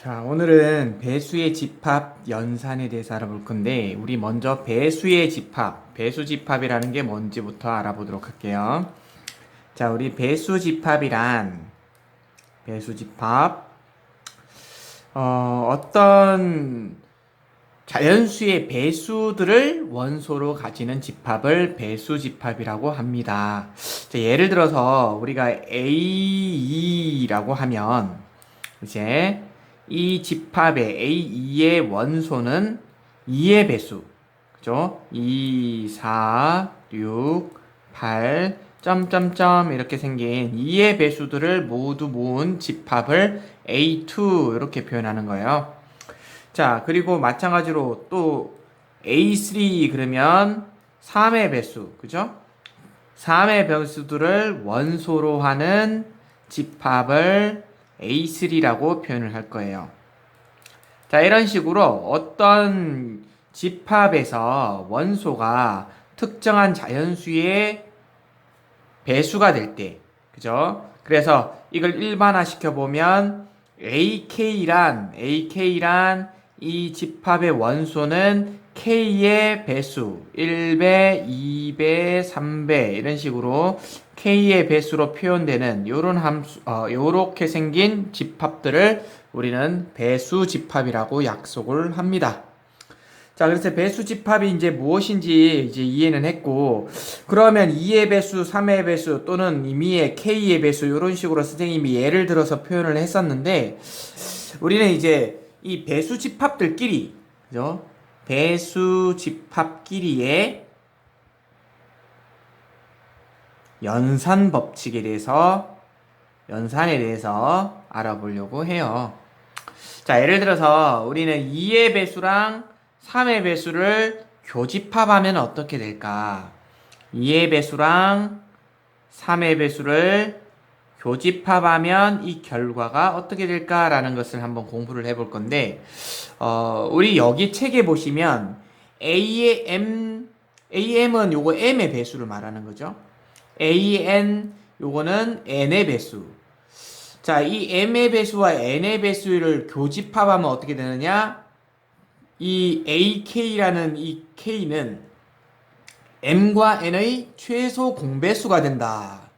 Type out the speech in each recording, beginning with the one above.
자, 오늘은 배수의 집합 연산에 대해서 알아볼 건데, 우리 먼저 배수의 집합, 배수 집합이라는 게 뭔지부터 알아보도록 할게요. 자, 우리 배수 집합이란, 배수 집합, 어떤 자연수의 배수들을 원소로 가지는 집합을 배수 집합이라고 합니다. 자, 예를 들어서 우리가 A2라고 하면, 이제 이 집합의 A2의 원소는 2의 배수, 그죠? 2, 4, 6, 8, 점점점 이렇게 생긴 2의 배수들을 모두 모은 집합을 A2 이렇게 표현하는 거예요. 자, 그리고 마찬가지로 또 A3 그러면 3의 배수, 그죠? 3의 배수들을 원소로 하는 집합을 A3라고 표현을 할 거예요. 자, 이런 식으로 어떤 집합에서 원소가 특정한 자연수의 배수가 될 때, 그죠? 그래서 이걸 일반화 시켜보면 AK란 이 집합의 원소는 K의 배수 1배, 2배, 3배 이런 식으로 K의 배수로 표현되는 요런 함수 요렇게 생긴 집합들을 우리는 배수 집합이라고 약속을 합니다. 자, 그래서 배수 집합이 이제 무엇인지 이제 이해는 했고, 그러면 2의 배수, 3의 배수 또는 임의의 K의 배수 이런 식으로 선생님이 예를 들어서 표현을 했었는데, 우리는 이제 이 배수 집합들끼리, 그죠? 배수 집합끼리의 연산 법칙에 대해서, 연산에 대해서 알아보려고 해요. 자, 예를 들어서 우리는 2의 배수랑 3의 배수를 교집합하면 어떻게 될까? 2의 배수랑 3의 배수를 교집합하면 이 결과가 어떻게 될까라는 것을 한번 공부를 해볼 건데, 우리 여기 책에 보시면 AM은 요거 M의 배수를 말하는 거죠. AN 요거는 N의 배수. 자, 이 M의 배수와 N의 배수를 교집합하면 어떻게 되느냐? 이 AK라는 이 K는 M과 N의 최소 공배수가 된다.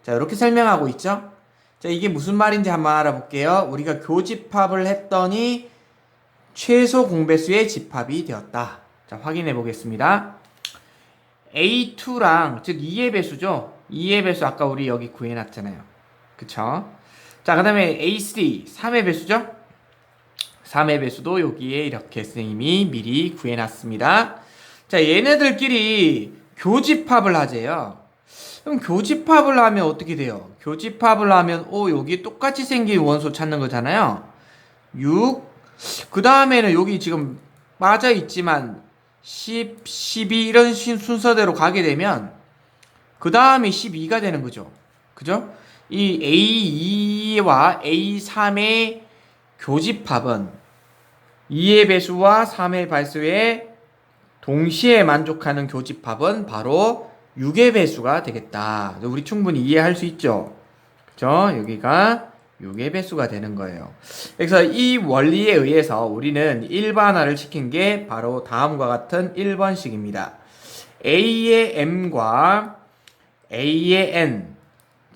자, 이렇게 설명하고 있죠? 자, 이게 무슨 말인지 한번 알아볼게요. 우리가 교집합을 했더니 최소 공배수의 집합이 되었다. 자, 확인해 보겠습니다. A2랑, 즉 2의 배수죠? 2의 배수 아까 우리 여기 구해놨잖아요. 그쵸? 자, 그 다음에 A3, 3의 배수죠? 3의 배수도 여기에 이렇게 선생님이 미리 구해놨습니다. 자, 얘네들끼리 교집합을 하재요. 그럼 교집합을 하면 어떻게 돼요? 교집합을 하면 여기 똑같이 생긴 원소 찾는 거잖아요. 6, 그 다음에는 여기 지금 빠져 있지만 10, 12 이런 순서대로 가게 되면 그 다음에 12가 되는 거죠. 그죠? 이 A2와 A3의 교집합은 2의 배수와 3의 배수에 동시에 만족하는 교집합은 바로 6의 배수가 되겠다. 우리 충분히 이해할 수 있죠? 그죠? 여기가 6의 배수가 되는 거예요. 그래서 이 원리에 의해서 우리는 일반화를 시킨 게 바로 다음과 같은 1번식입니다. A의 M과 A의 N,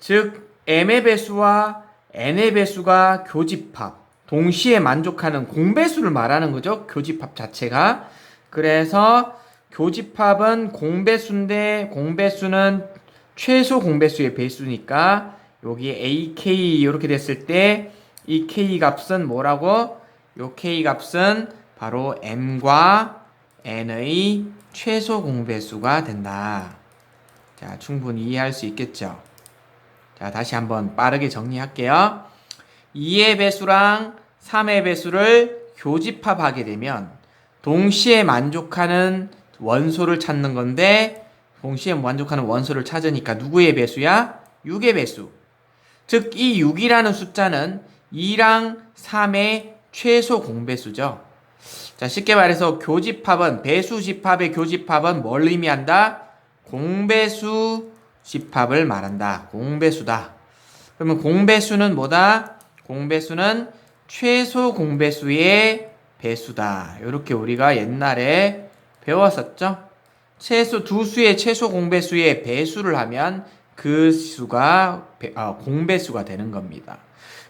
즉 M의 배수와 N의 배수가 교집합, 동시에 만족하는 공배수를 말하는 거죠. 교집합 자체가. 그래서 교집합은 공배수인데 공배수는 최소 공배수의 배수니까 여기 AK 이렇게 됐을 때 이 K 값은 뭐라고? 요 K 값은 바로 M과 N의 최소 공배수가 된다. 자, 충분히 이해할 수 있겠죠? 자, 다시 한번 빠르게 정리할게요. 2의 배수랑 3의 배수를 교집합하게 되면 동시에 만족하는 원소를 찾는 건데 동시에 만족하는 원소를 찾으니까 누구의 배수야? 6의 배수. 즉 이 6이라는 숫자는 2랑 3의 최소 공배수죠. 자, 쉽게 말해서 교집합은 배수 집합의 교집합은 뭘 의미한다? 공배수 집합을 말한다. 공배수다. 그러면 공배수는 뭐다? 공배수는 최소 공배수의 배수다. 이렇게 우리가 옛날에 배웠었죠. 최소 두 수의 최소 공배수의 배수를 하면 그 수가 공배수가 되는 겁니다.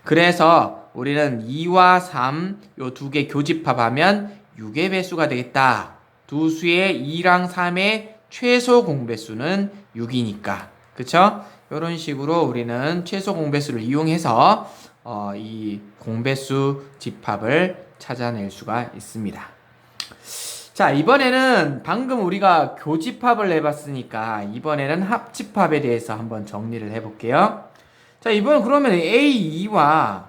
그래서 우리는 2와 3 요 두 개 교집합하면 6의 배수가 되겠다. 두 수의 2랑 3의 최소 공배수는 6이니까. 그쵸? 이런 식으로 우리는 최소 공배수를 이용해서 이 공배수 집합을 찾아낼 수가 있습니다. 자, 이번에는 방금 우리가 교집합을 해봤으니까 이번에는 합집합에 대해서 한번 정리를 해볼게요. 자, 이번엔 그러면 A2와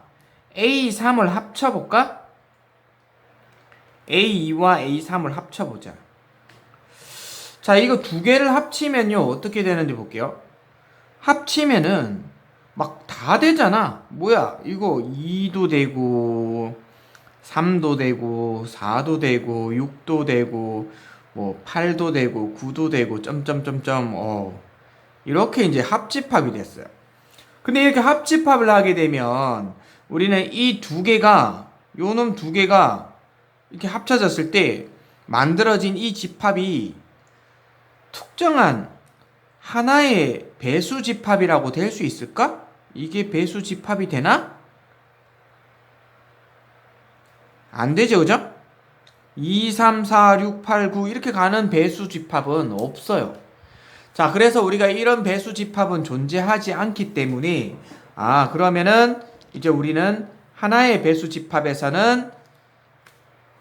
A3을 합쳐볼까? A2와 A3을 합쳐보자. 자, 이거 두 개를 합치면요 어떻게 되는지 볼게요. 합치면은 막 다 되잖아. 뭐야, 이거 2도 되고 3도 되고 4도 되고 6도 되고 뭐 8도 되고 9도 되고 점점점점 이렇게 이제 합집합이 됐어요. 근데 이렇게 합집합을 하게 되면 우리는 이 두 개가 요놈 두 개가 이렇게 합쳐졌을 때 만들어진 이 집합이 특정한 하나의 배수 집합이라고 될 수 있을까? 이게 배수 집합이 되나? 안 되죠, 그죠? 2, 3, 4, 6, 8, 9 이렇게 가는 배수 집합은 없어요. 자, 그래서 우리가 이런 배수 집합은 존재하지 않기 때문에 그러면은 이제 우리는 하나의 배수 집합에서는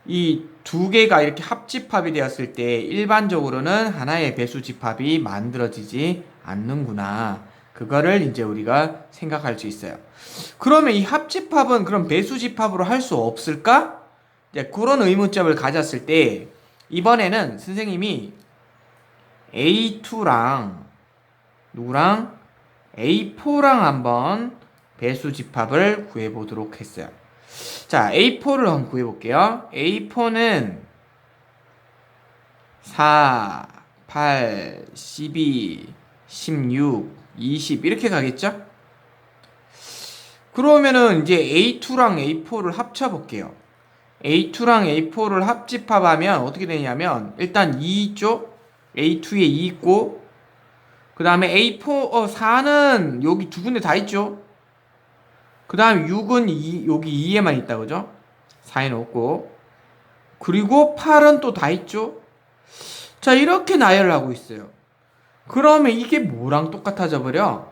이 두 개가 이렇게 합집합이 되었을 때 일반적으로는 하나의 배수 집합이 만들어지지 않는구나. 그거를 이제 우리가 생각할 수 있어요. 그러면 이 합집합은 그럼 배수 집합으로 할 수 없을까? 이제 그런 의문점을 가졌을 때 이번에는 선생님이 A2랑 누구랑 A4랑 한번 배수 집합을 구해 보도록 했어요. 자, A4를 한번 구해 볼게요. A4는 4, 8, 12, 16, 20 이렇게 가겠죠? 그러면은 이제 A2랑 A4를 합쳐 볼게요. A2랑 A4를 합집합하면 어떻게 되냐면 일단 2 있죠? A2에 2 있고 그 다음에 A4, 4는 여기 두 군데 다 있죠? 그 다음에 6은 여기 2에만 있다, 그죠? 4에는 없고. 그리고 8은 또 다 있죠? 자, 이렇게 나열을 하고 있어요. 그러면 이게 뭐랑 똑같아져 버려?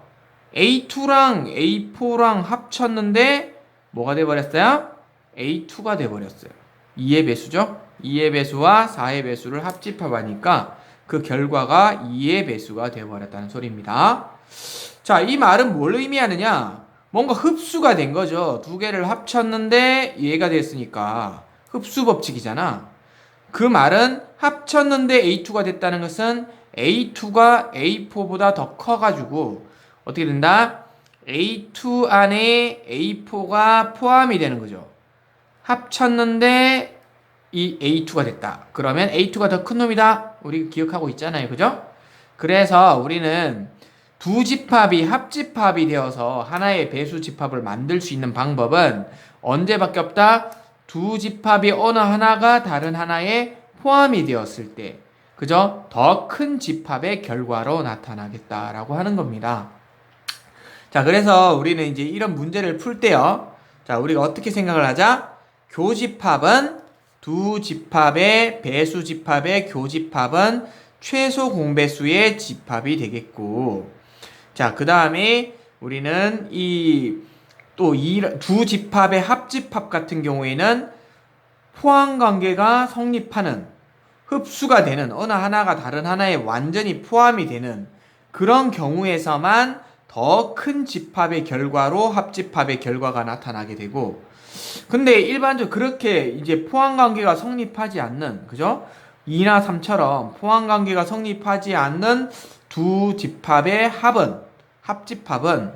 A2랑 A4랑 합쳤는데 뭐가 돼버렸어요? A2가 돼버렸어요. 2의 배수죠? 2의 배수와 4의 배수를 합집합하니까 그 결과가 2의 배수가 되어버렸다는 소리입니다. 자, 이 말은 뭘 의미하느냐? 뭔가 흡수가 된 거죠. 두 개를 합쳤는데 얘가 됐으니까 흡수 법칙이잖아. 그 말은 합쳤는데 A2가 됐다는 것은 A2가 A4보다 더 커가지고 어떻게 된다? A2 안에 A4가 포함이 되는 거죠. 합쳤는데 이 A2가 됐다. 그러면 A2가 더 큰 놈이다. 우리 기억하고 있잖아요. 그죠? 그래서 우리는 두 집합이 합집합이 되어서 하나의 배수 집합을 만들 수 있는 방법은 언제밖에 없다? 두 집합이 어느 하나가 다른 하나에 포함이 되었을 때, 그죠? 더 큰 집합의 결과로 나타나겠다라고 하는 겁니다. 자, 그래서 우리는 이제 이런 문제를 풀 때요. 자, 우리가 어떻게 생각을 하자? 교집합은 두 집합의 배수 집합의 교집합은 최소 공배수의 집합이 되겠고, 자, 그 다음에 우리는 두 집합의 합집합 같은 경우에는 포함관계가 성립하는, 흡수가 되는, 어느 하나가 다른 하나에 완전히 포함이 되는 그런 경우에서만 더 큰 집합의 결과로 합집합의 결과가 나타나게 되고, 근데 일반적으로 그렇게 이제 포함관계가 성립하지 않는, 그죠? 2나 3처럼 포함관계가 성립하지 않는 두 집합의 합집합은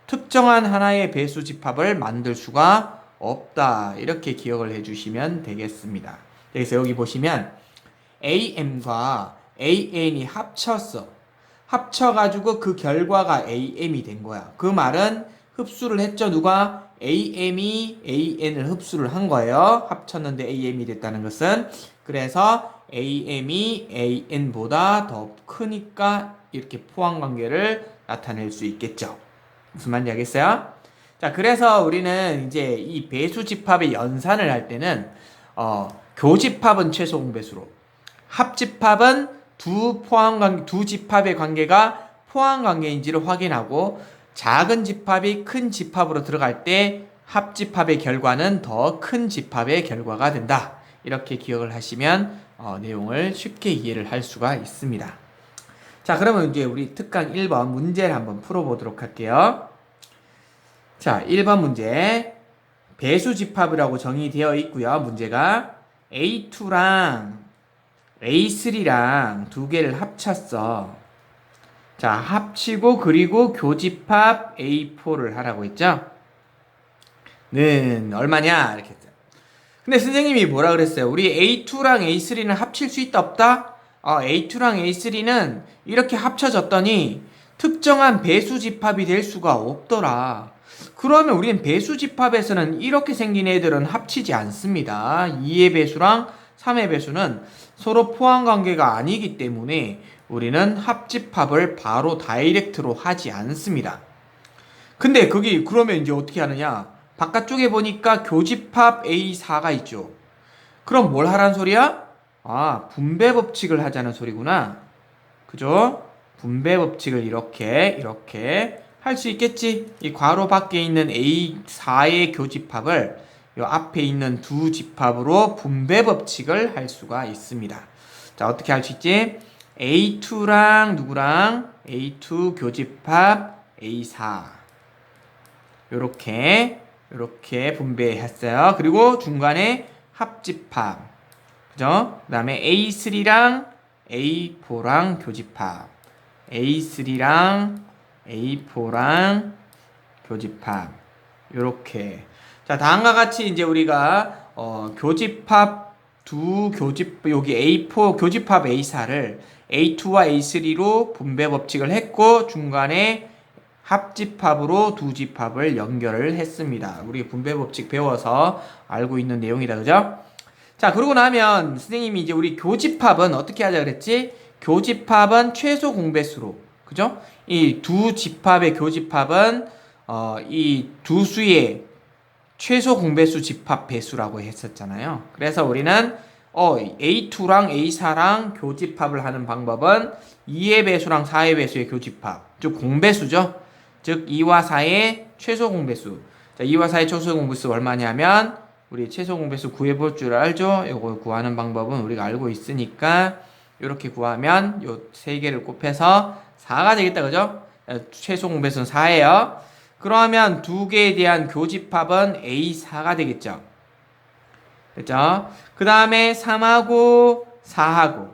특정한 하나의 배수 집합을 만들 수가 없다. 이렇게 기억을 해주시면 되겠습니다. 그래서 여기 보시면 AM과 AN이 합쳐가지고 그 결과가 AM이 된 거야. 그 말은 흡수를 했죠. 누가? AM이 AN을 흡수를 한 거예요. 합쳤는데 AM이 됐다는 것은. 그래서 AM이 AN보다 더 크니까 이렇게 포항관계를 나타낼 수 있겠죠. 무슨 말인지 알겠어요? 자, 그래서 우리는 이제 이 배수집합의 연산을 할 때는 교집합은 최소 공배수로, 합집합은 두 집합의 관계가 포항관계인지를 확인하고, 작은 집합이 큰 집합으로 들어갈 때 합집합의 결과는 더 큰 집합의 결과가 된다. 이렇게 기억을 하시면 내용을 쉽게 이해를 할 수가 있습니다. 자, 그러면 이제 우리 특강 1번 문제를 한번 풀어보도록 할게요. 자, 1번 문제. 배수집합이라고 정의되어 있고요. 문제가 A2랑 A3랑 두 개를 합쳤어. 자, 합치고 그리고 교집합 A4를 하라고 했죠? 는 얼마냐? 이렇게 했어요. 근데 선생님이 뭐라 그랬어요? 우리 A2랑 A3는 합칠 수 있다 없다? A2랑 A3는 이렇게 합쳐졌더니 특정한 배수집합이 될 수가 없더라. 그러면 우리는 배수집합에서는 이렇게 생긴 애들은 합치지 않습니다. 2의 배수랑 3의 배수는 서로 포함관계가 아니기 때문에 우리는 합집합을 바로 다이렉트로 하지 않습니다. 근데 거기 그러면 이제 어떻게 하느냐? 바깥쪽에 보니까 교집합 A4가 있죠. 그럼 뭘 하라는 소리야? 분배 법칙을 하자는 소리구나. 그죠? 분배 법칙을 이렇게 할 수 있겠지? 이 괄호 밖에 있는 A4의 교집합을 이 앞에 있는 두 집합으로 분배 법칙을 할 수가 있습니다. 자, 어떻게 할 수 있지? A2랑 누구랑? A2 교집합 A4 요렇게 분배했어요. 그리고 중간에 합집합, 그죠? 그 다음에 A3랑 A4랑 교집합, A3랑 A4랑 교집합, 요렇게. 자, 다음과 같이 이제 우리가 교집합 여기 A4 교집합 A4를 A2와 A3로 분배 법칙을 했고, 중간에 합집합으로 두 집합을 연결을 했습니다. 우리 분배 법칙 배워서 알고 있는 내용이다, 그죠? 자, 그러고 나면 선생님이 이제 우리 교집합은 어떻게 하자 그랬지? 교집합은 최소 공배수로, 그죠? 이 두 집합의 교집합은 이 두 수의 최소 공배수 집합 배수라고 했었잖아요. 그래서 우리는 A2랑 A4랑 교집합을 하는 방법은 2의 배수랑 4의 배수의 교집합, 즉 공배수죠. 즉 2와 4의 최소 공배수. 자, 2와 4의 최소 공배수 얼마냐면 우리 최소 공배수 구해볼 줄 알죠? 이거 구하는 방법은 우리가 알고 있으니까 이렇게 구하면 요 세 개를 곱해서 4가 되겠다, 그죠? 최소 공배수는 4예요. 그러면 두 개에 대한 교집합은 A4가 되겠죠. 됐죠? 그 다음에 3하고 4하고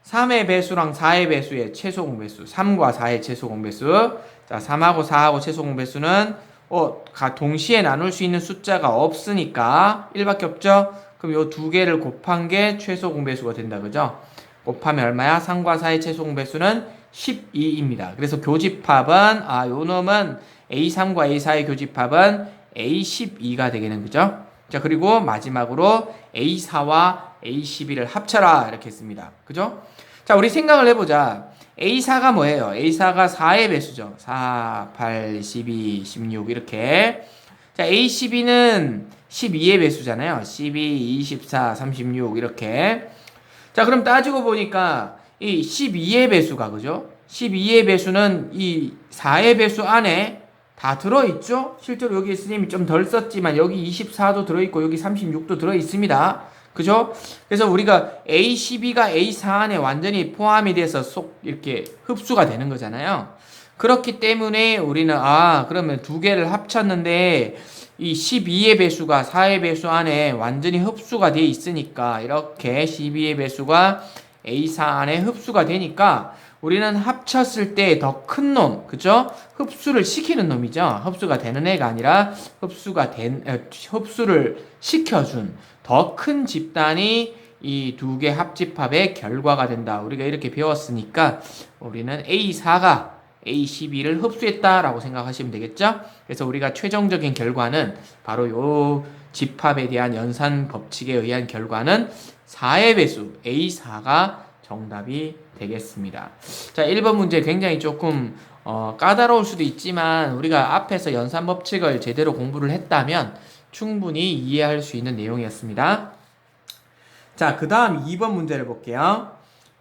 3의 배수랑 4의 배수의 최소 공배수, 3과 4의 최소 공배수. 자, 3하고 4하고 최소 공배수는 동시에 나눌 수 있는 숫자가 없으니까 1밖에 없죠? 그럼 요 두 개를 곱한 게 최소 공배수가 된다, 그죠? 곱하면 얼마야? 3과 4의 최소 공배수는 12입니다. 그래서 교집합은 요 놈은 A3과 A4의 교집합은 A12가 되겠는, 그죠? 자, 그리고 마지막으로 A4와 A12를 합쳐라 이렇게 했습니다. 그죠? 자, 우리 생각을 해보자. A4가 뭐예요? A4가 4의 배수죠. 4, 8, 12, 16 이렇게. 자, A12는 12의 배수잖아요. 12, 24, 36 이렇게. 자, 그럼 따지고 보니까 이 12의 배수가, 그죠? 12의 배수는 이 4의 배수 안에 다 들어있죠? 실제로 여기 선생님이 좀 덜 썼지만 여기 24도 들어있고 여기 36도 들어있습니다. 그죠? 그래서 우리가 A12가 A4 안에 완전히 포함이 돼서 쏙 이렇게 흡수가 되는 거잖아요. 그렇기 때문에 우리는 그러면 두 개를 합쳤는데 이 12의 배수가 4의 배수 안에 완전히 흡수가 돼 있으니까 이렇게 12의 배수가 A4 안에 흡수가 되니까 우리는 합쳤을 때 더 큰 놈, 그죠? 흡수를 시키는 놈이죠. 흡수가 되는 애가 아니라 흡수를 시켜준 더 큰 집단이 이 두 개 합집합의 결과가 된다. 우리가 이렇게 배웠으니까 우리는 A4가 A12를 흡수했다라고 생각하시면 되겠죠? 그래서 우리가 최종적인 결과는 바로 요 집합에 대한 연산 법칙에 의한 결과는 4의 배수 A4가 정답이 되겠습니다. 자, 1번 문제 굉장히 조금 까다로울 수도 있지만 우리가 앞에서 연산 법칙을 제대로 공부를 했다면 충분히 이해할 수 있는 내용이었습니다. 자, 그 다음 2번 문제를 볼게요.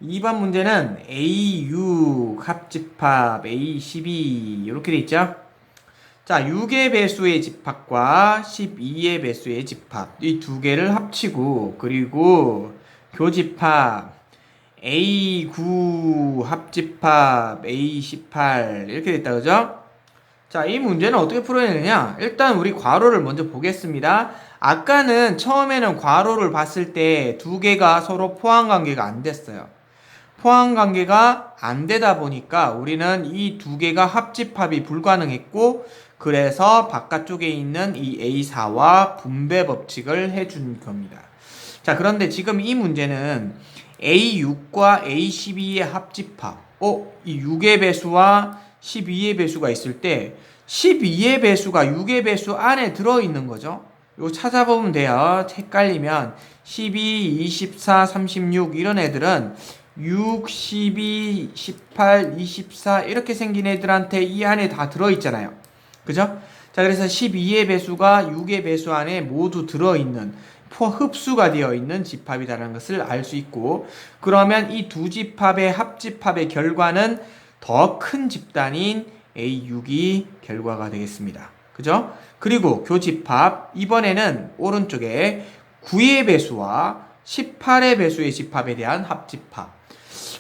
2번 문제는 A6 합집합 A12 이렇게 돼 있죠. 자, 6의 배수의 집합과 12의 배수의 집합 이 두 개를 합치고 그리고 교집합 A9 합집합 A18 이렇게 됐다 그죠? 자, 이 문제는 어떻게 풀어야 되느냐? 일단 우리 괄호를 먼저 보겠습니다. 아까는 처음에는 괄호를 봤을 때 두 개가 서로 포함관계가 안 됐어요. 포함관계가 안 되다 보니까 우리는 이 두 개가 합집합이 불가능했고 그래서 바깥쪽에 있는 이 A4와 분배 법칙을 해준 겁니다. 자, 그런데 지금 이 문제는 A6과 A12의 합집합 이 6의 배수와 12의 배수가 있을 때 12의 배수가 6의 배수 안에 들어있는 거죠. 이거 찾아보면 돼요. 헷갈리면 12, 24, 36 이런 애들은 6, 12, 18, 24 이렇게 생긴 애들한테 이 안에 다 들어있잖아요. 그죠? 자, 그래서 12의 배수가 6의 배수 안에 모두 들어있는 흡수가 되어 있는 집합이라는 것을 알 수 있고 그러면 이 두 집합의 합집합의 결과는 더 큰 집단인 A6이 결과가 되겠습니다. 그죠? 그리고 교집합 이번에는 오른쪽에 9의 배수와 18의 배수의 집합에 대한 합집합.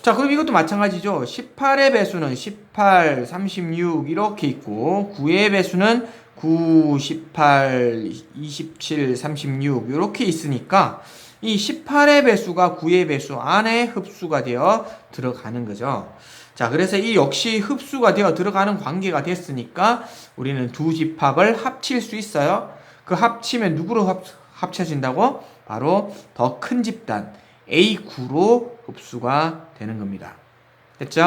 자, 그럼 이것도 마찬가지죠. 18의 배수는 18, 36 이렇게 있고 9의 배수는 9, 18, 27, 36 이렇게 있으니까 이 18의 배수가 9의 배수 안에 흡수가 되어 들어가는 거죠. 자, 그래서 이 역시 흡수가 되어 들어가는 관계가 됐으니까 우리는 두 집합을 합칠 수 있어요. 그 합치면 누구로 합쳐진다고? 바로 더 큰 집단 A9로 흡수가 되는 겁니다. 됐죠?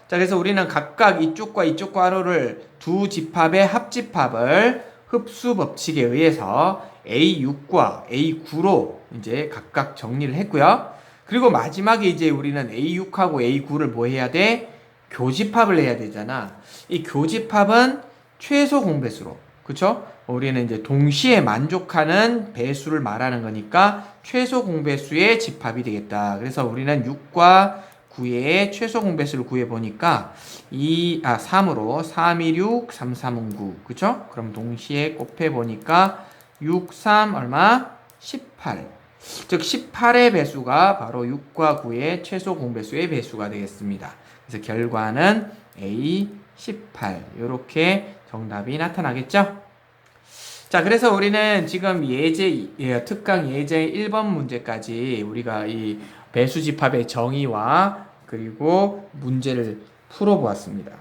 자, 그래서 우리는 각각 이쪽과 이쪽 괄호를 두 집합의 합집합을 흡수 법칙에 의해서 A6과 A9로 이제 각각 정리를 했고요. 그리고 마지막에 이제 우리는 A6하고 A9를 뭐 해야 돼? 교집합을 해야 되잖아. 이 교집합은 최소 공배수로, 그쵸? 우리는 이제 동시에 만족하는 배수를 말하는 거니까 최소 공배수의 집합이 되겠다. 그래서 우리는 6과 9의 최소 공배수를 구해보니까 3으로 3, 2, 6, 3, 3, 9. 그쵸? 그럼 동시에 곱해보니까 6, 3, 얼마? 18. 즉 18의 배수가 바로 6과 9의 최소 공배수의 배수가 되겠습니다. 그래서 결과는 A18 이렇게 정답이 나타나겠죠? 자, 그래서 우리는 지금 특강 예제 1번 문제까지 우리가 이 배수집합의 정의와 그리고 문제를 풀어보았습니다.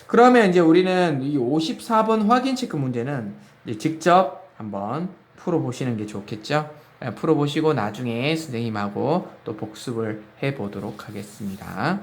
그러면 이제 우리는 이 54번 확인 체크 문제는 이제 직접 한번 풀어보시는 게 좋겠죠? 풀어보시고 나중에 선생님하고 또 복습을 해보도록 하겠습니다.